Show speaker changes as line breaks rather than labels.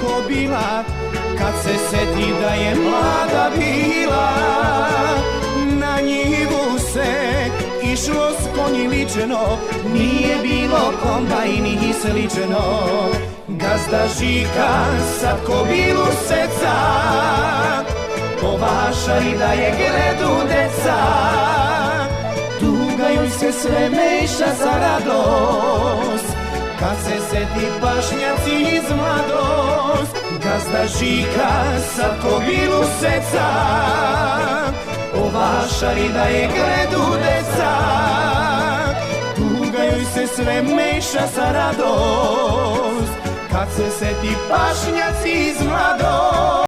kobila, kad se seti da je mlada bila. Na njivu se išlo s konji ličeno, nije bilo kombajn ni sličeno. Gazda Žika sad kobilu seca, povašari da je gledu deca. Tuga joj se sve meša za radost, kad se seti pašnjaci iz mladost. Gazda Žika sad kobilu seca, povašari da je gledu deca. Tuga joj se sve meša za radost, kad se seti pašnjaci iz mladost.